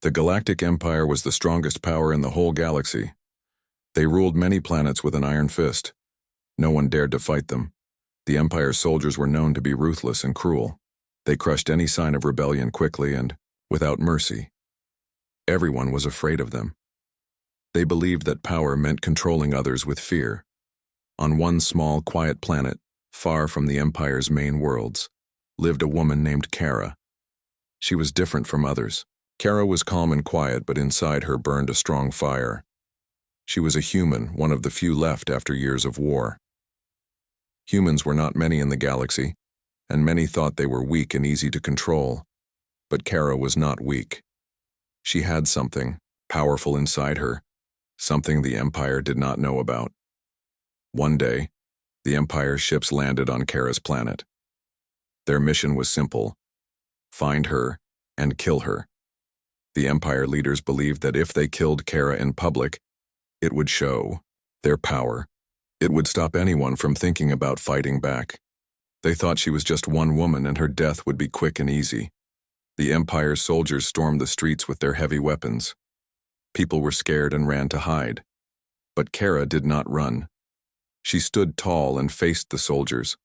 The Galactic Empire was the strongest power in the whole galaxy. They ruled many planets with an iron fist. No one dared to fight them. The Empire's soldiers were known to be ruthless and cruel. They crushed any sign of rebellion quickly and without mercy. Everyone was afraid of them. They believed that power meant controlling others with fear. On one small, quiet planet, far from the Empire's main worlds, lived a woman named Kara. She was different from others. Kara was calm and quiet, but inside her burned a strong fire. She was a human, one of the few left after years of war. Humans were not many in the galaxy, and many thought they were weak and easy to control. But Kara was not weak. She had something powerful inside her, something the Empire did not know about. One day, the Empire's ships landed on Kara's planet. Their mission was simple: find her and kill her. The Empire leaders believed that if they killed Kara in public, it would show their power. It would stop anyone from thinking about fighting back. They thought she was just one woman and her death would be quick and easy. The Empire's soldiers stormed the streets with their heavy weapons. People were scared and ran to hide. But Kara did not run. She stood tall and faced the soldiers.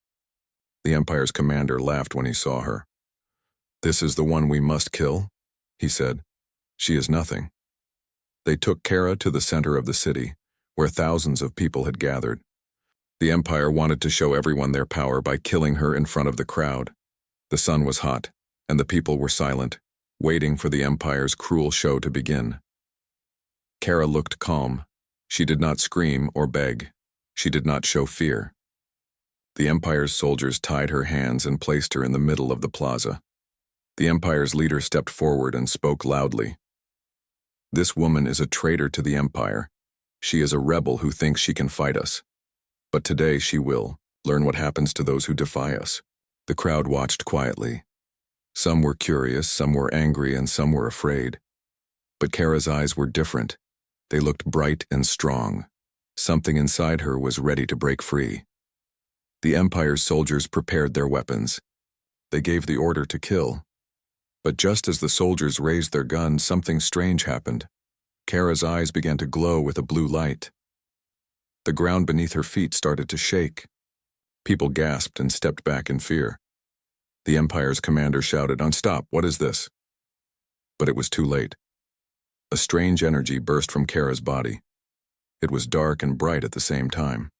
The Empire's commander laughed when he saw her. "This is the one we must kill," he said. "She is nothing." They took Kara to the center of the city, where thousands of people had gathered. The Empire wanted to show everyone their power by killing her in front of the crowd. The sun was hot, and the people were silent, waiting for the Empire's cruel show to begin. Kara looked calm. She did not scream or beg. She did not show fear. The Empire's soldiers tied her hands and placed her in the middle of the plaza. The Empire's leader stepped forward and spoke loudly. "This woman is a traitor to the Empire. She is a rebel who thinks she can fight us. But today she will learn what happens to those who defy us." The crowd watched quietly. Some were curious, some were angry, and some were afraid. But Kara's eyes were different. They looked bright and strong. Something inside her was ready to break free. The Empire's soldiers prepared their weapons. They gave the order to kill. But just as the soldiers raised their guns, something strange happened. Kara's eyes began to glow with a blue light. The ground beneath her feet started to shake. People gasped and stepped back in fear. The Empire's commander shouted, "On stop, what is this?" But it was too late. A strange energy burst from Kara's body. It was dark and bright at the same time.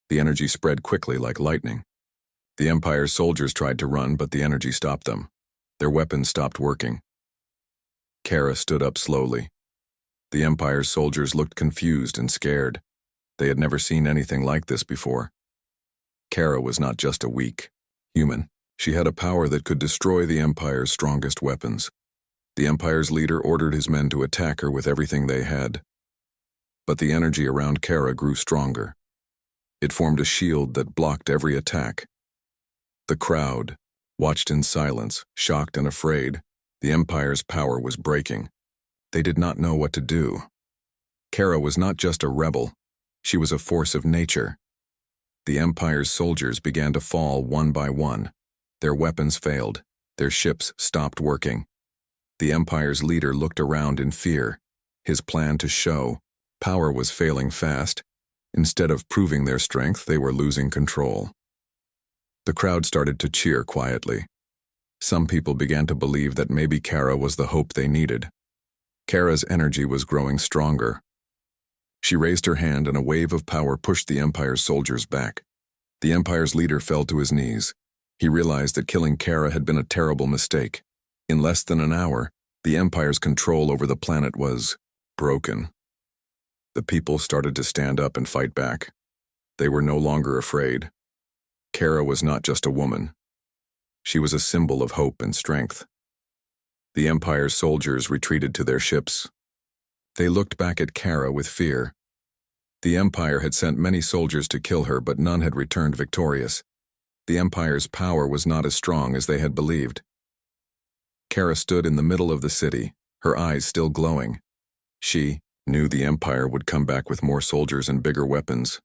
The energy spread quickly like lightning. The Empire's soldiers tried to run, but the energy stopped them. Their weapons stopped working. Kara stood up slowly. The Empire's soldiers looked confused and scared. They had never seen anything like this before. Kara was not just a weak human. She had a power that could destroy the Empire's strongest weapons. The Empire's leader ordered his men to attack her with everything they had. But the energy around Kara grew stronger. It formed a shield that blocked every attack. The crowd watched in silence, shocked and afraid. The Empire's power was breaking. They did not know what to do. Kara was not just a rebel. She was a force of nature. The Empire's soldiers began to fall one by one. Their weapons failed. Their ships stopped working. The Empire's leader looked around in fear. His plan to show power was failing fast. Instead of proving their strength, they were losing control. The crowd started to cheer quietly. Some people began to believe that maybe Kara was the hope they needed. Kara's energy was growing stronger. She raised her hand and a wave of power pushed the Empire's soldiers back. The Empire's leader fell to his knees. He realized that killing Kara had been a terrible mistake. In less than an hour, the Empire's control over the planet was broken. The people started to stand up and fight back. They were no longer afraid. Kara was not just a woman. She was a symbol of hope and strength. The Empire's soldiers retreated to their ships. They looked back at Kara with fear. The Empire had sent many soldiers to kill her, but none had returned victorious. The Empire's power was not as strong as they had believed. Kara stood in the middle of the city, her eyes still glowing. She knew the Empire would come back with more soldiers and bigger weapons.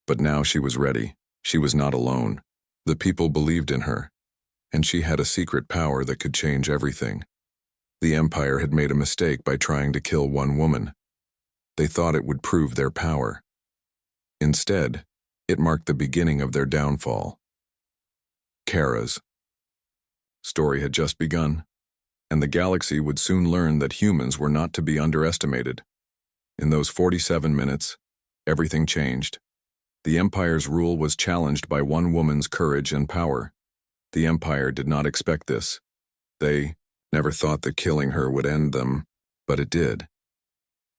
But now she was ready. She was not alone. The people believed in her, and she had a secret power that could change everything. The Empire had made a mistake by trying to kill one woman. They thought it would prove their power. Instead, it marked the beginning of their downfall. Kara's story had just begun, and the galaxy would soon learn that humans were not to be underestimated. In those 47 minutes, everything changed. The Empire's rule was challenged by one woman's courage and power. The Empire did not expect this. They never thought that killing her would end them, but it did.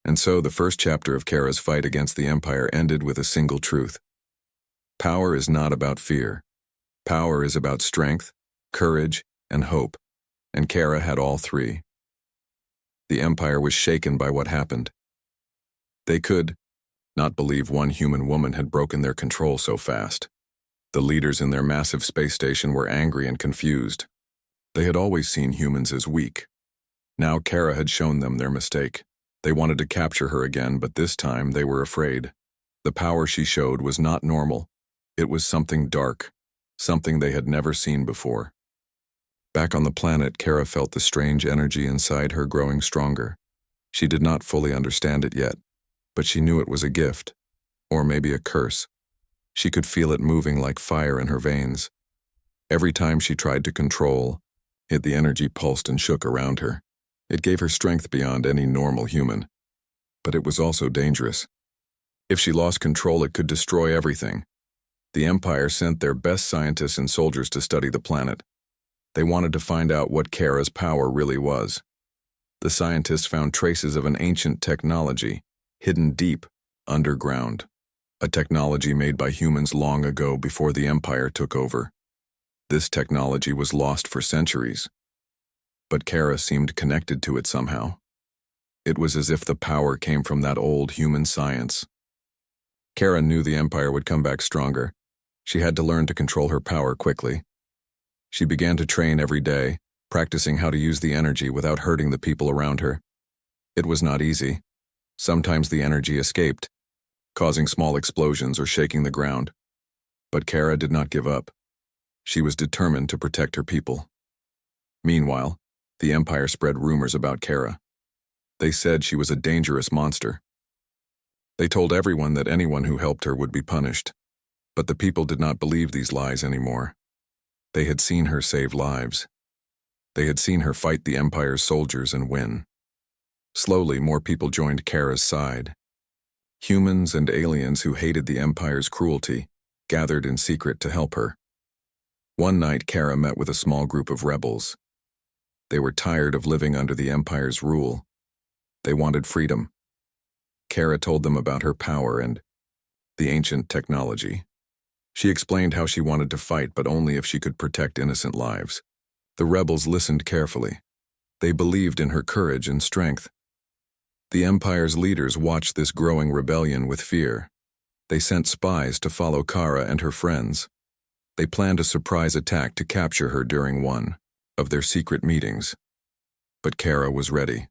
And so the first chapter of Kara's fight against the Empire ended with a single truth. Power is not about fear. Power is about strength, courage, and hope, and Kara had all three. The Empire was shaken by what happened. They could not believe one human woman had broken their control so fast. The leaders in their massive space station were angry and confused. They had always seen humans as weak. Now Kara had shown them their mistake. They wanted to capture her again, but this time they were afraid. The power she showed was not normal. It was something dark, something they had never seen before. Back on the planet, Kara felt the strange energy inside her growing stronger. She did not fully understand it yet, but she knew it was a gift, or maybe a curse. She could feel it moving like fire in her veins. Every time she tried to control, the energy pulsed and shook around her. It gave her strength beyond any normal human. But it was also dangerous. If she lost control, it could destroy everything. The Empire sent their best scientists and soldiers to study the planet. They wanted to find out what Kara's power really was. The scientists found traces of an ancient technology, hidden deep underground. A technology made by humans long ago before the Empire took over. This technology was lost for centuries. But Kara seemed connected to it somehow. It was as if the power came from that old human science. Kara knew the Empire would come back stronger. She had to learn to control her power quickly. She began to train every day, practicing how to use the energy without hurting the people around her. It was not easy. Sometimes the energy escaped, causing small explosions or shaking the ground. But Kara did not give up. She was determined to protect her people. Meanwhile, the Empire spread rumors about Kara. They said she was a dangerous monster. They told everyone that anyone who helped her would be punished. But the people did not believe these lies anymore. They had seen her save lives. They had seen her fight the Empire's soldiers and win. Slowly, more people joined Kara's side. Humans and aliens who hated the Empire's cruelty gathered in secret to help her. One night, Kara met with a small group of rebels. They were tired of living under the Empire's rule. They wanted freedom. Kara told them about her power and the ancient technology. She explained how she wanted to fight, but only if she could protect innocent lives. The rebels listened carefully. They believed in her courage and strength. The Empire's leaders watched this growing rebellion with fear. They sent spies to follow Kara and her friends. They planned a surprise attack to capture her during one of their secret meetings. But Kara was ready.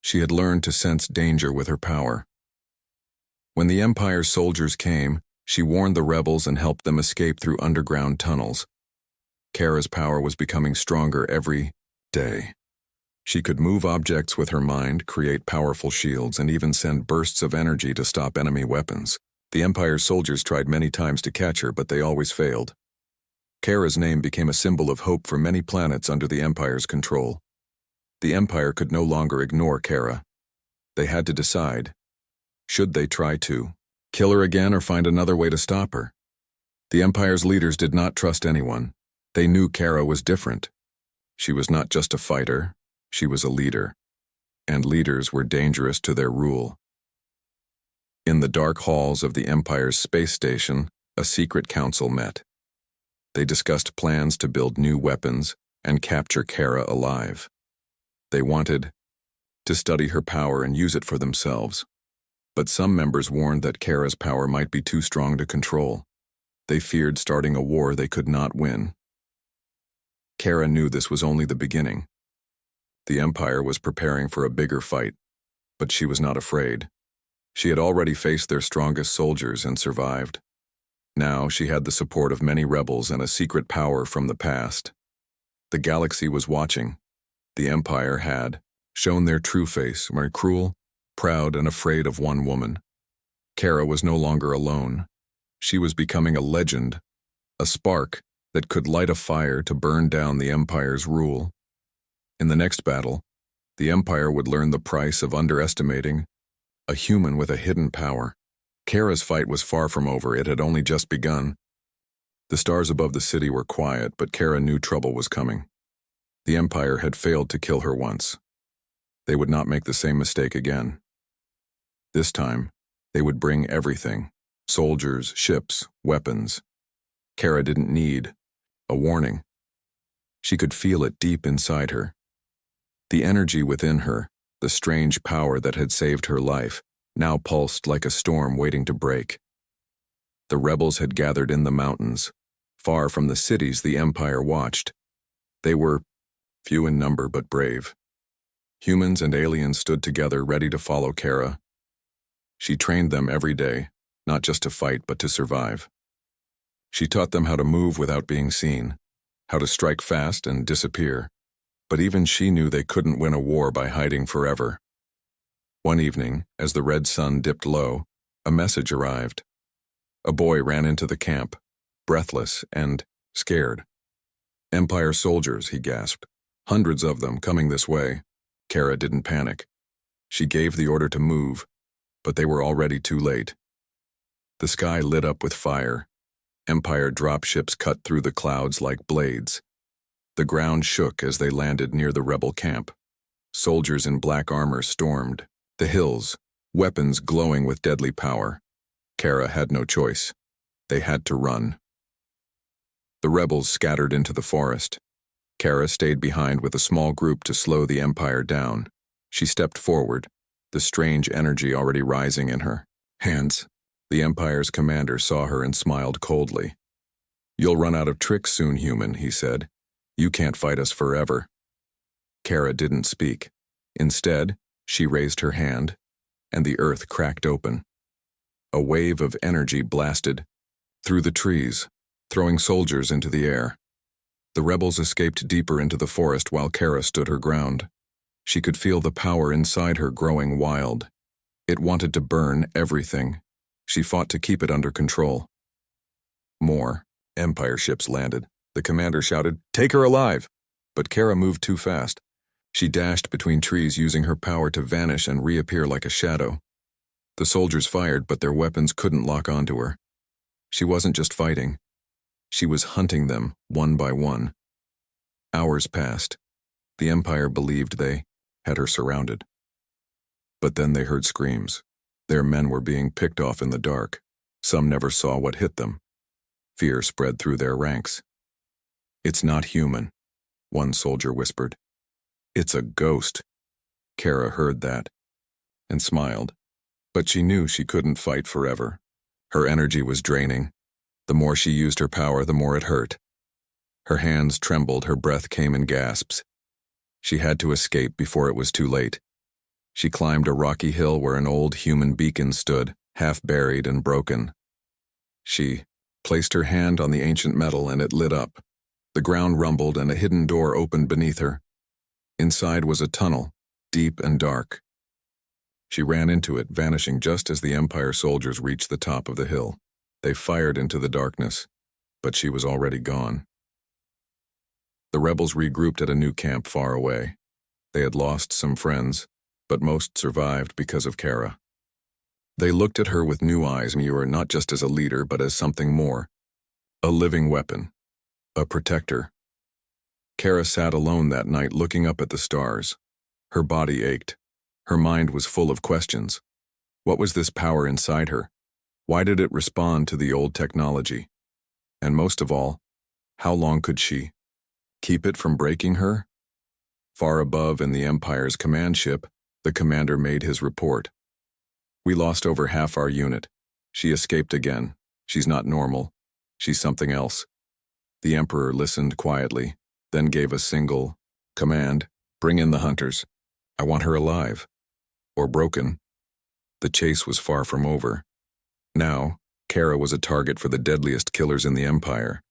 She had learned to sense danger with her power. When the Empire's soldiers came, she warned the rebels and helped them escape through underground tunnels. Kara's power was becoming stronger every day. She could move objects with her mind, create powerful shields, and even send bursts of energy to stop enemy weapons. The Empire's soldiers tried many times to catch her, but they always failed. Kara's name became a symbol of hope for many planets under the Empire's control. The Empire could no longer ignore Kara. They had to decide. Should they try to kill her again or find another way to stop her? The Empire's leaders did not trust anyone. They knew Kara was different. She was not just a fighter, she was a leader. And leaders were dangerous to their rule. In the dark halls of the Empire's space station, a secret council met. They discussed plans to build new weapons and capture Kara alive. They wanted to study her power and use it for themselves. But some members warned that Kara's power might be too strong to control. They feared starting a war they could not win. Kara knew this was only the beginning. The Empire was preparing for a bigger fight, but she was not afraid. She had already faced their strongest soldiers and survived. Now she had the support of many rebels and a secret power from the past. The galaxy was watching. The Empire had shown their true face, were cruel, proud, and afraid of one woman. Kara was no longer alone. She was becoming a legend, a spark that could light a fire to burn down the Empire's rule. In the next battle, the Empire would learn the price of underestimating a human with a hidden power. Kara's fight was far from over. It had only just begun. The stars above the city were quiet, but Kara knew trouble was coming. The Empire had failed to kill her once. They would not make the same mistake again. This time, they would bring everything: soldiers, ships, weapons. Kara didn't need a warning. She could feel it deep inside her. The energy within her, the strange power that had saved her life, now pulsed like a storm waiting to break. The rebels had gathered in the mountains. Far from the cities the Empire watched. They were few in number but brave. Humans and aliens stood together ready to follow Kara. She trained them every day, not just to fight but to survive. She taught them how to move without being seen, how to strike fast and disappear. But even she knew they couldn't win a war by hiding forever. One evening, as the red sun dipped low, a message arrived. A boy ran into the camp, breathless and scared. "Empire soldiers," he gasped. "Hundreds of them coming this way." Kara didn't panic. She gave the order to move, but they were already too late. The sky lit up with fire. Empire dropships cut through the clouds like blades. The ground shook as they landed near the rebel camp. Soldiers in black armor stormed the hills, weapons glowing with deadly power. Kara had no choice. They had to run. The rebels scattered into the forest. Kara stayed behind with a small group to slow the Empire down. She stepped forward, the strange energy already rising in her hands. The Empire's commander saw her and smiled coldly. "You'll run out of tricks soon, human," he said. "You can't fight us forever." Kara didn't speak. Instead, she raised her hand, and the earth cracked open. A wave of energy blasted through the trees, throwing soldiers into the air. The rebels escaped deeper into the forest while Kara stood her ground. She could feel the power inside her growing wild. It wanted to burn everything. She fought to keep it under control. More Empire ships landed. The commander shouted, "Take her alive!" But Kara moved too fast. She dashed between trees, using her power to vanish and reappear like a shadow. The soldiers fired, but their weapons couldn't lock onto her. She wasn't just fighting. She was hunting them, one by one. Hours passed. The Empire believed they had her surrounded. But then they heard screams. Their men were being picked off in the dark. Some never saw what hit them. Fear spread through their ranks. "It's not human," one soldier whispered. "It's a ghost." Kara heard that and smiled. But she knew she couldn't fight forever. Her energy was draining. The more she used her power, the more it hurt. Her hands trembled, her breath came in gasps. She had to escape before it was too late. She climbed a rocky hill where an old human beacon stood, half buried and broken. She placed her hand on the ancient metal and it lit up. The ground rumbled and a hidden door opened beneath her. Inside was a tunnel, deep and dark. She ran into it, vanishing just as the Empire soldiers reached the top of the hill. They fired into the darkness, but she was already gone. The rebels regrouped at a new camp far away. They had lost some friends, but most survived because of Kara. They looked at her with new eyes, not just as a leader, but as something more. A living weapon. A protector. Kara sat alone that night looking up at the stars. Her body ached. Her mind was full of questions. What was this power inside her? Why did it respond to the old technology? And most of all, how long could she keep it from breaking her? Far above in the Empire's command ship, the commander made his report. "We lost over half our unit. She escaped again. She's not normal. She's something else." The Emperor listened quietly, then gave a single command: "Bring in the hunters. I want her alive. Or broken." The chase was far from over. Now, Kara was a target for the deadliest killers in the Empire,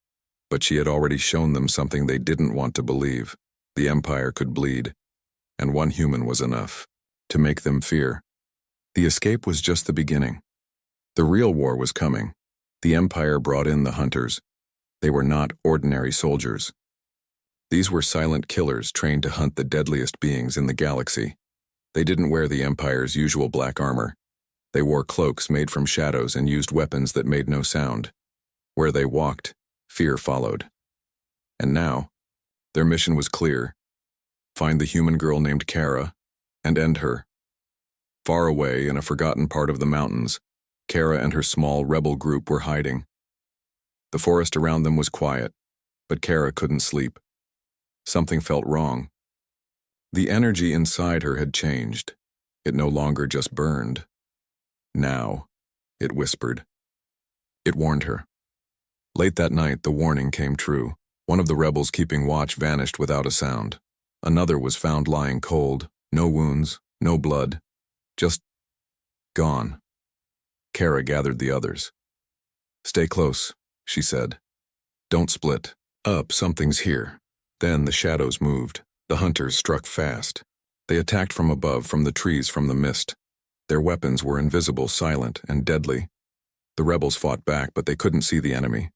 but she had already shown them something they didn't want to believe. The Empire could bleed, and one human was enough to make them fear. The escape was just the beginning. The real war was coming. The Empire brought in the hunters. They were not ordinary soldiers. These were silent killers trained to hunt the deadliest beings in the galaxy. They didn't wear the Empire's usual black armor. They wore cloaks made from shadows and used weapons that made no sound. Where they walked, fear followed. And now, their mission was clear: find the human girl named Kara and end her. Far away in a forgotten part of the mountains, Kara and her small rebel group were hiding. The forest around them was quiet, but Kara couldn't sleep. Something felt wrong. The energy inside her had changed. It no longer just burned. Now, it whispered. It warned her. Late that night, the warning came true. One of the rebels keeping watch vanished without a sound. Another was found lying cold, no wounds, no blood, just gone. Kara gathered the others. "Stay close," she said. "Don't split up, something's here." Then the shadows moved. The hunters struck fast. They attacked from above, from the trees, from the mist. Their weapons were invisible, silent, and deadly. The rebels fought back, but they couldn't see the enemy.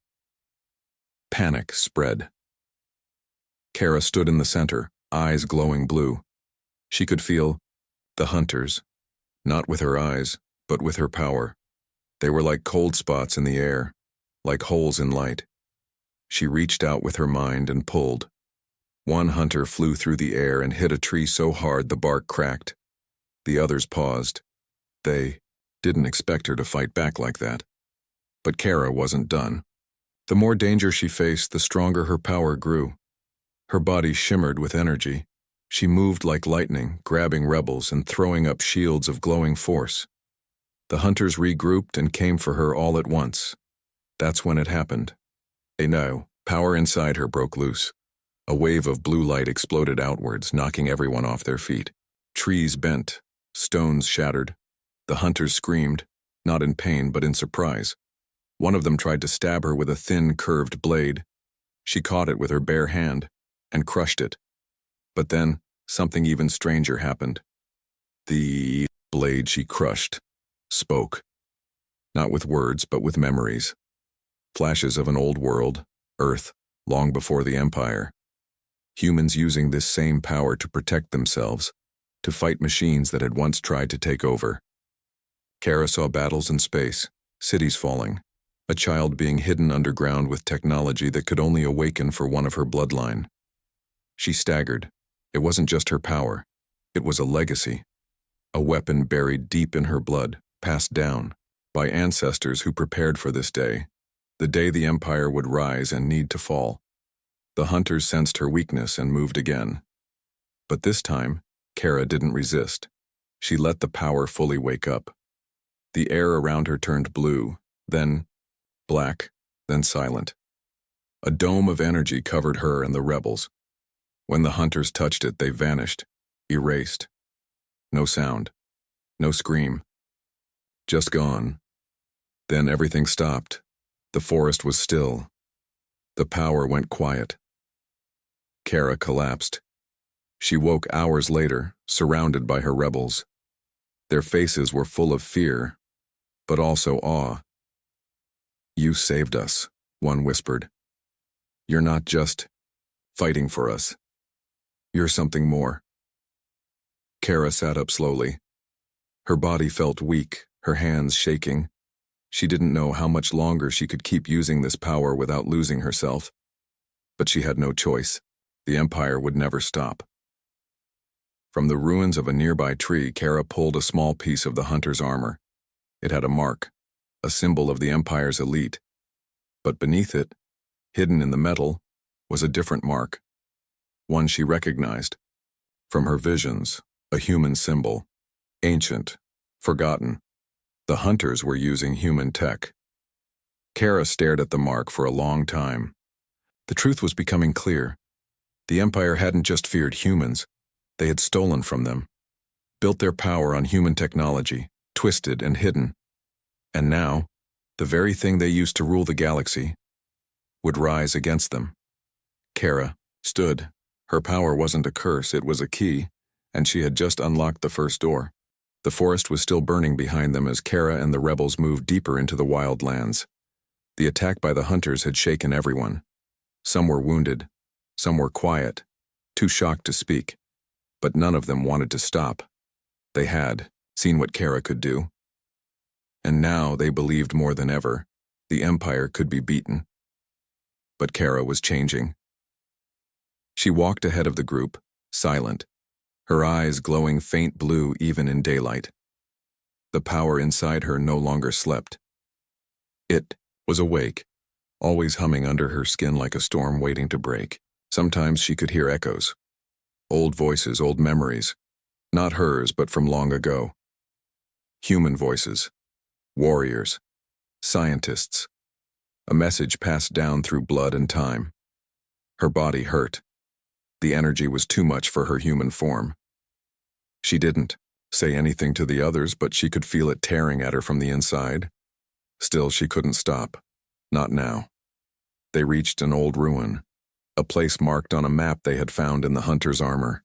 Panic spread. Kara stood in the center, eyes glowing blue. She could feel the hunters, not with her eyes, but with her power. They were like cold spots in the air, like holes in light. She reached out with her mind and pulled. One hunter flew through the air and hit a tree so hard the bark cracked. The others paused. They didn't expect her to fight back like that. But Kara wasn't done. The more danger she faced, the stronger her power grew. Her body shimmered with energy. She moved like lightning, grabbing rebels and throwing up shields of glowing force. The hunters regrouped and came for her all at once. That's when it happened. Power inside her broke loose. A wave of blue light exploded outwards, knocking everyone off their feet. Trees bent, stones shattered. The hunters screamed, not in pain but in surprise. One of them tried to stab her with a thin, curved blade. She caught it with her bare hand and crushed it. But then, something even stranger happened. The blade she crushed spoke. Not with words, but with memories. Flashes of an old world, Earth, long before the Empire. Humans using this same power to protect themselves, to fight machines that had once tried to take over. Kara saw battles in space, cities falling, a child being hidden underground with technology that could only awaken for one of her bloodline. She staggered. It wasn't just her power. It was a legacy. A weapon buried deep in her blood, passed down by ancestors who prepared for this day, the day the Empire would rise and need to fall. The hunters sensed her weakness and moved again. But this time, Kara didn't resist. She let the power fully wake up. The air around her turned blue, then black, then silent. A dome of energy covered her and the rebels. When the hunters touched it, they vanished, erased. No sound, no scream. Just gone. Then everything stopped. The forest was still. The power went quiet. Kara collapsed. She woke hours later, surrounded by her rebels. Their faces were full of fear, but also awe. "You saved us," one whispered. "You're not just fighting for us. You're something more." Kara sat up slowly. Her body felt weak, her hands shaking. She didn't know how much longer she could keep using this power without losing herself. But she had no choice. The Empire would never stop. From the ruins of a nearby tree, Kara pulled a small piece of the hunter's armor. It had a mark, a symbol of the Empire's elite. But beneath it, hidden in the metal, was a different mark. One she recognized. From her visions, a human symbol. Ancient, forgotten. The hunters were using human tech. Kara stared at the mark for a long time. The truth was becoming clear. The Empire hadn't just feared humans. They had stolen from them, built their power on human technology, twisted and hidden. And now, the very thing they used to rule the galaxy would rise against them. Kara stood, Her power wasn't a curse, it was a key, and she had just unlocked the first door. The forest was still burning behind them as Kara and the rebels moved deeper into the wild lands. The attack by the hunters had shaken everyone. Some were wounded, some were quiet, too shocked to speak, but none of them wanted to stop. They had seen what Kara could do. And now they believed more than ever, the Empire could be beaten. But Kara was changing. She walked ahead of the group, silent, her eyes glowing faint blue even in daylight. The power inside her no longer slept. It was awake, always humming under her skin like a storm waiting to break. Sometimes she could hear echoes. Old voices, old memories. Not hers, but from long ago. Human voices. Warriors. Scientists. A message passed down through blood and time. Her body hurt. The energy was too much for her human form. She didn't say anything to the others, but she could feel it tearing at her from the inside. Still, she couldn't stop. Not now. They reached an old ruin, a place marked on a map they had found in the hunter's armor.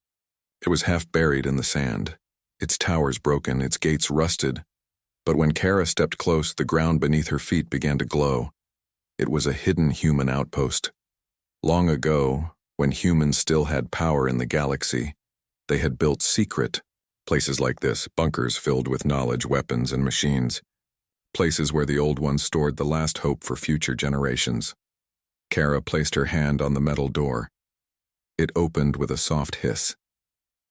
It was half buried in the sand, its towers broken, its gates rusted. But when Kara stepped close, the ground beneath her feet began to glow. It was a hidden human outpost. Long ago, when humans still had power in the galaxy, they had built secret places like this, bunkers filled with knowledge, weapons, and machines. Places where the old ones stored the last hope for future generations. Kara placed her hand on the metal door. It opened with a soft hiss.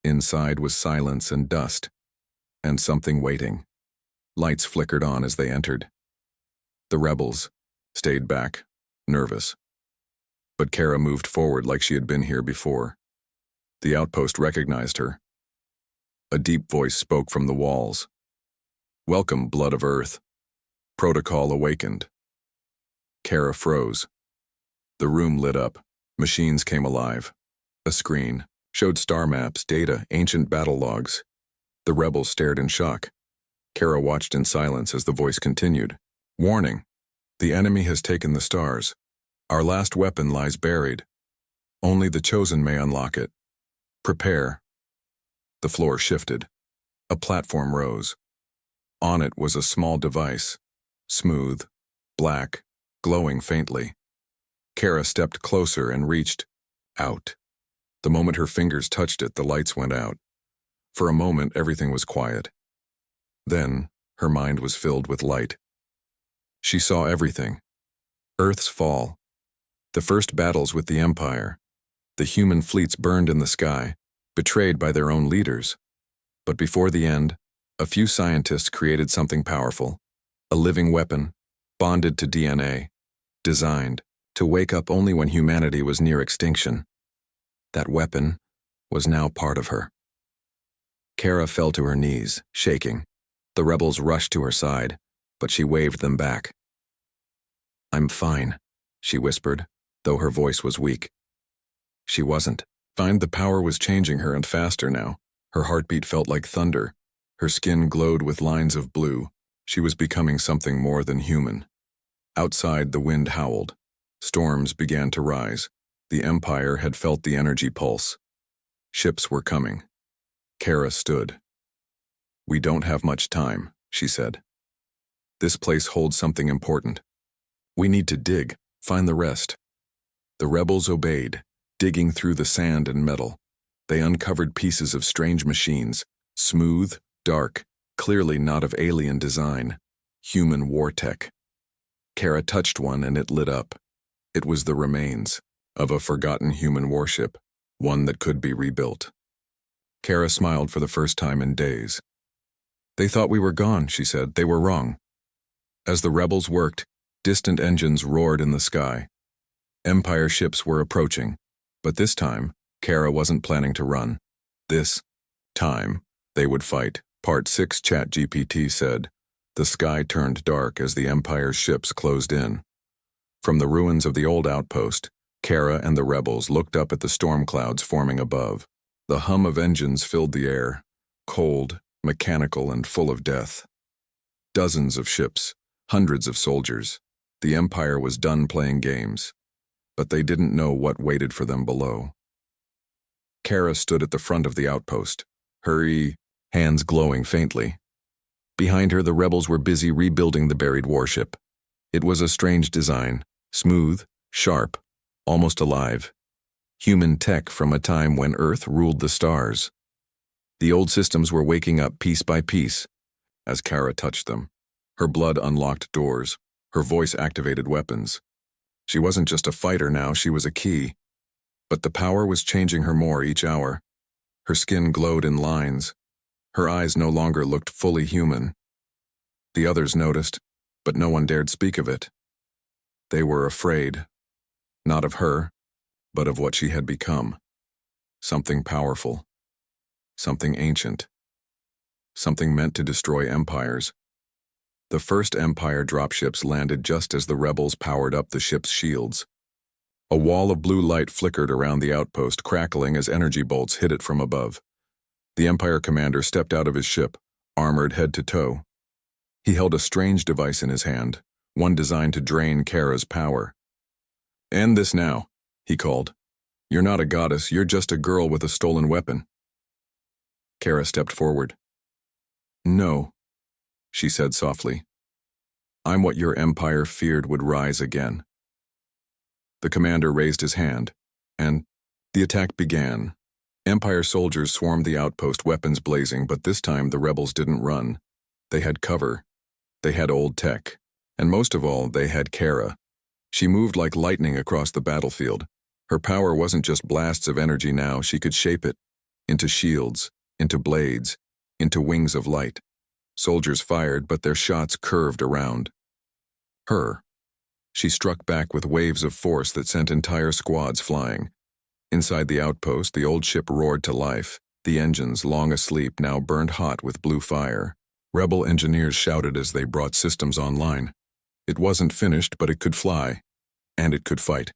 Inside was silence and dust, and something waiting. Lights flickered on as they entered. The rebels stayed back, nervous. But Kara moved forward like she had been here before. The outpost recognized her. A deep voice spoke from the walls. "Welcome, blood of Earth." Protocol awakened. Kara froze. The room lit up. Machines came alive. A screen showed star maps, data, ancient battle logs. The rebels stared in shock. Kara watched in silence as the voice continued. "Warning. The enemy has taken the stars. Our last weapon lies buried. Only the chosen may unlock it. Prepare." The floor shifted. A platform rose. On it was a small device, smooth, black, glowing faintly. Kara stepped closer and reached out. The moment her fingers touched it, the lights went out. For a moment, everything was quiet. Then, her mind was filled with light. She saw everything. Earth's fall. The first battles with the Empire. The human fleets burned in the sky, betrayed by their own leaders. But before the end, a few scientists created something powerful. A living weapon, bonded to DNA, designed to wake up only when humanity was near extinction. That weapon was now part of her. Kara fell to her knees, shaking. The rebels rushed to her side, but she waved them back. "I'm fine," she whispered, though her voice was weak. She wasn't. The power was changing her, and faster now. Her heartbeat felt like thunder. Her skin glowed with lines of blue. She was becoming something more than human. Outside, the wind howled. Storms began to rise. The Empire had felt the energy pulse. Ships were coming. Kara stood. "We don't have much time," she said. "This place holds something important. We need to dig, find the rest." The rebels obeyed, digging through the sand and metal. They uncovered pieces of strange machines, smooth, dark, clearly not of alien design, human war tech. Kara touched one and it lit up. It was the remains of a forgotten human warship, one that could be rebuilt. Kara smiled for the first time in days. "They thought we were gone," she said. "They were wrong." As the rebels worked, distant engines roared in the sky. Empire ships were approaching, but this time, Kara wasn't planning to run. This time, they would fight. Part 6 ChatGPT said. The sky turned dark as the Empire's ships closed in. From the ruins of the old outpost, Kara and the rebels looked up at the storm clouds forming above. The hum of engines filled the air, cold, mechanical, and full of death. Dozens of ships, hundreds of soldiers. The Empire was done playing games, but they didn't know what waited for them below. Kara stood at the front of the outpost, her hands glowing faintly. Behind her, the rebels were busy rebuilding the buried warship. It was a strange design, smooth, sharp, almost alive. Human tech from a time when Earth ruled the stars. The old systems were waking up piece by piece as Kara touched them. Her blood unlocked doors. Her voice activated weapons. She wasn't just a fighter now, she was a key. But the power was changing her more each hour. Her skin glowed in lines. Her eyes no longer looked fully human. The others noticed, but no one dared speak of it. They were afraid, not of her, but of what she had become. Something powerful. Something ancient. Something meant to destroy empires. The first Empire dropships landed just as the rebels powered up the ship's shields. A wall of blue light flickered around the outpost, crackling as energy bolts hit it from above. The Empire commander stepped out of his ship, armored head to toe. He held a strange device in his hand, one designed to drain Kara's power. "End this now," he called. "You're not a goddess, you're just a girl with a stolen weapon." Kara stepped forward. "No," she said softly. "I'm what your empire feared would rise again." The commander raised his hand, and the attack began. Empire soldiers swarmed the outpost, weapons blazing, but this time the rebels didn't run. They had cover. They had old tech. And most of all, they had Kara. She moved like lightning across the battlefield. Her power wasn't just blasts of energy now, she could shape it into shields, into blades, into wings of light. Soldiers fired, but their shots curved around her. She struck back with waves of force that sent entire squads flying. Inside the outpost, the old ship roared to life. The engines, long asleep, now burned hot with blue fire. Rebel engineers shouted as they brought systems online. It wasn't finished, but it could fly. And it could fight.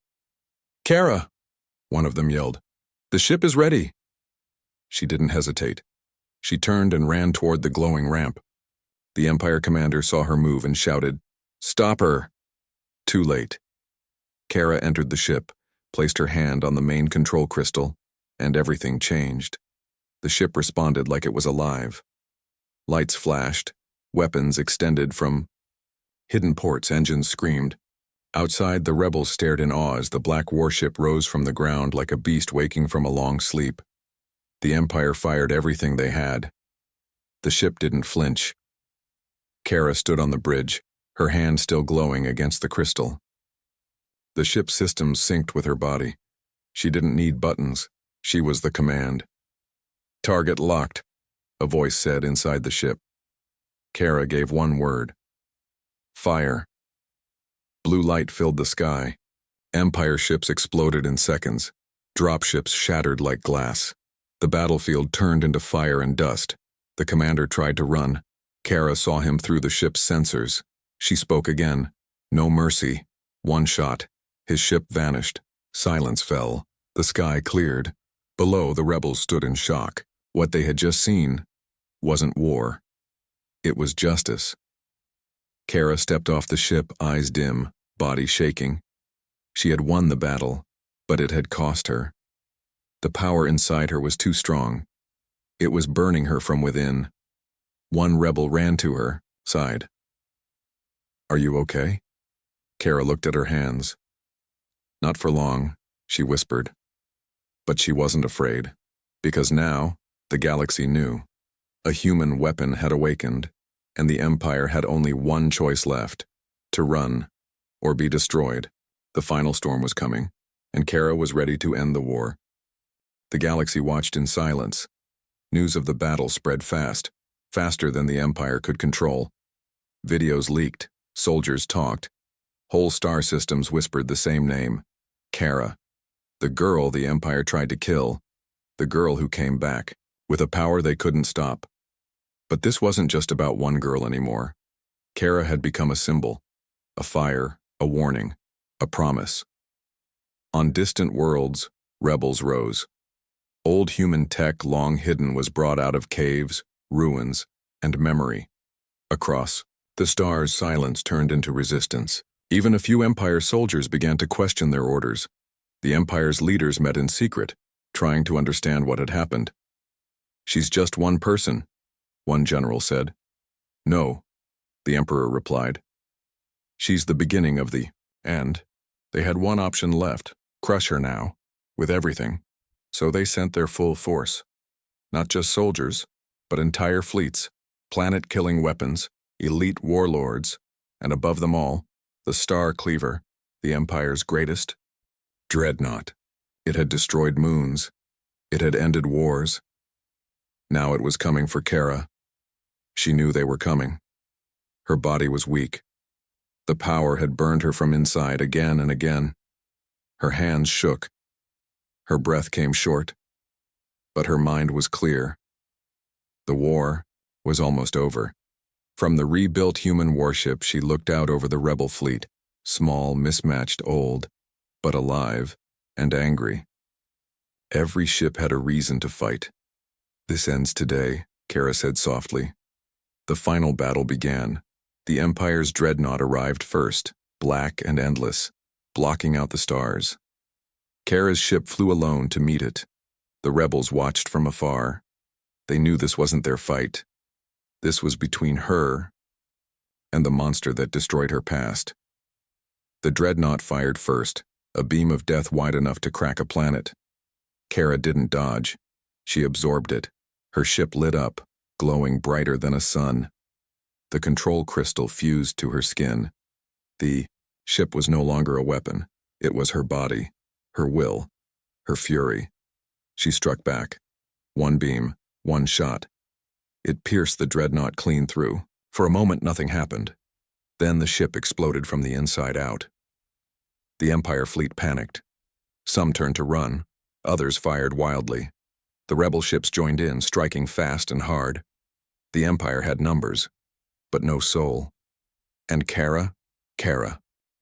"Kara!" one of them yelled. "The ship is ready." She didn't hesitate. She turned and ran toward the glowing ramp. The Empire commander saw her move and shouted, "Stop her!" Too late. Kara entered the ship, placed her hand on the main control crystal, and everything changed. The ship responded like it was alive. Lights flashed, weapons extended from hidden ports, engines screamed. Outside, the rebels stared in awe as the black warship rose from the ground like a beast waking from a long sleep. The Empire fired everything they had. The ship didn't flinch. Kara stood on the bridge, her hand still glowing against the crystal. The ship's systems synced with her body. She didn't need buttons. She was the command. "Target locked," a voice said inside the ship. Kara gave one word. "Fire." Blue light filled the sky. Empire ships exploded in seconds. Dropships shattered like glass. The battlefield turned into fire and dust. The commander tried to run. Kara saw him through the ship's sensors. She spoke again. No mercy. One shot. His ship vanished. Silence fell. The sky cleared. Below, the rebels stood in shock. What they had just seen wasn't war. It was justice. Kara stepped off the ship, eyes dim, body shaking. She had won the battle, but it had cost her. The power inside her was too strong. It was burning her from within. One rebel ran to her, sighed. "Are you okay?" Kara looked at her hands. "Not for long," she whispered. But she wasn't afraid, because now the galaxy knew. A human weapon had awakened, and the Empire had only one choice left: to run or be destroyed. The final storm was coming, and Kara was ready to end the war. The galaxy watched in silence. News of the battle spread fast, faster than the Empire could control. Videos leaked, soldiers talked. Whole star systems whispered the same name: Kara. The girl the Empire tried to kill. The girl who came back, with a power they couldn't stop. But this wasn't just about one girl anymore. Kara had become a symbol, a fire, a warning, a promise. On distant worlds, rebels rose. Old human tech long hidden was brought out of caves, ruins, and memory. Across the stars, silence turned into resistance. Even a few Empire soldiers began to question their orders. The Empire's leaders met in secret, trying to understand what had happened. "She's just one person," one general said. "No," the Emperor replied. "She's the beginning of the end." They had one option left: crush her now, with everything. So they sent their full force. Not just soldiers, but entire fleets, planet-killing weapons, elite warlords, and above them all, the Star Cleaver, the Empire's greatest dreadnought. It had destroyed moons. It had ended wars. Now it was coming for Kara. She knew they were coming. Her body was weak. The power had burned her from inside again and again. Her hands shook. Her breath came short. But her mind was clear. The war was almost over. From the rebuilt human warship, she looked out over the rebel fleet, small, mismatched, old, but alive and angry. Every ship had a reason to fight. "This ends today," Kara said softly. The final battle began. The Empire's dreadnought arrived first, black and endless, blocking out the stars. Kara's ship flew alone to meet it. The rebels watched from afar. They knew this wasn't their fight. This was between her and the monster that destroyed her past. The dreadnought fired first, a beam of death wide enough to crack a planet. Kara didn't dodge. She absorbed it. Her ship lit up, glowing brighter than a sun. The control crystal fused to her skin. The ship was no longer a weapon. It was her body, her will, her fury. She struck back. One beam, one shot. It pierced the dreadnought clean through. For a moment, nothing happened. Then the ship exploded from the inside out. The Empire fleet panicked. Some turned to run. Others fired wildly. The rebel ships joined in, striking fast and hard. The Empire had numbers, but no soul. And Kara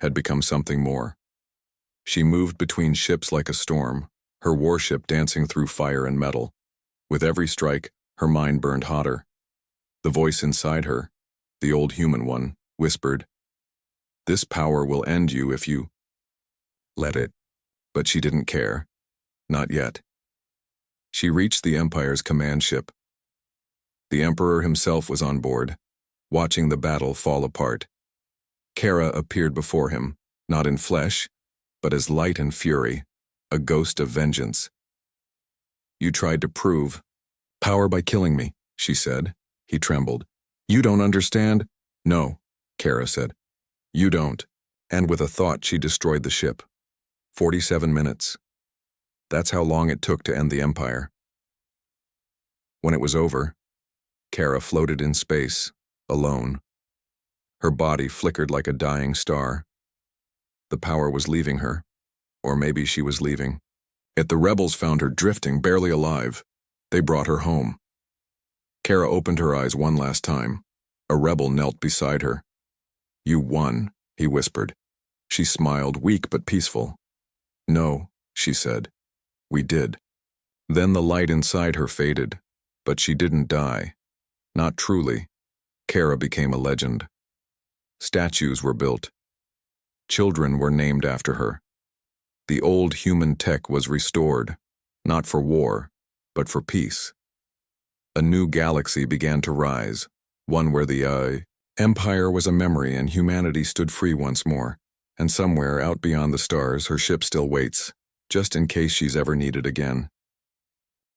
had become something more. She moved between ships like a storm, her warship dancing through fire and metal. With every strike, her mind burned hotter. The voice inside her, the old human one, whispered, "This power will end you if you let it." But she didn't care. Not yet. She reached the Empire's command ship. The Emperor himself was on board, watching the battle fall apart. Kara appeared before him, not in flesh, but as light and fury, a ghost of vengeance. "You tried to prove power by killing me," she said. He trembled. "You don't understand?" "No," Kara said. "You don't." And with a thought, she destroyed the ship. 47 minutes. That's how long it took to end the Empire. When it was over, Kara floated in space, alone. Her body flickered like a dying star. The power was leaving her, or maybe she was leaving. Yet the rebels found her drifting, barely alive. They brought her home. Kara opened her eyes one last time. A rebel knelt beside her. "You won," he whispered. She smiled, weak but peaceful. "No," she said. "We did." Then the light inside her faded, but she didn't die. Not truly. Kara became a legend. Statues were built. Children were named after her. The old human tech was restored, not for war, but for peace. A new galaxy began to rise, one where the Empire was a memory and humanity stood free once more. And somewhere out beyond the stars, her ship still waits, just in case she's ever needed again.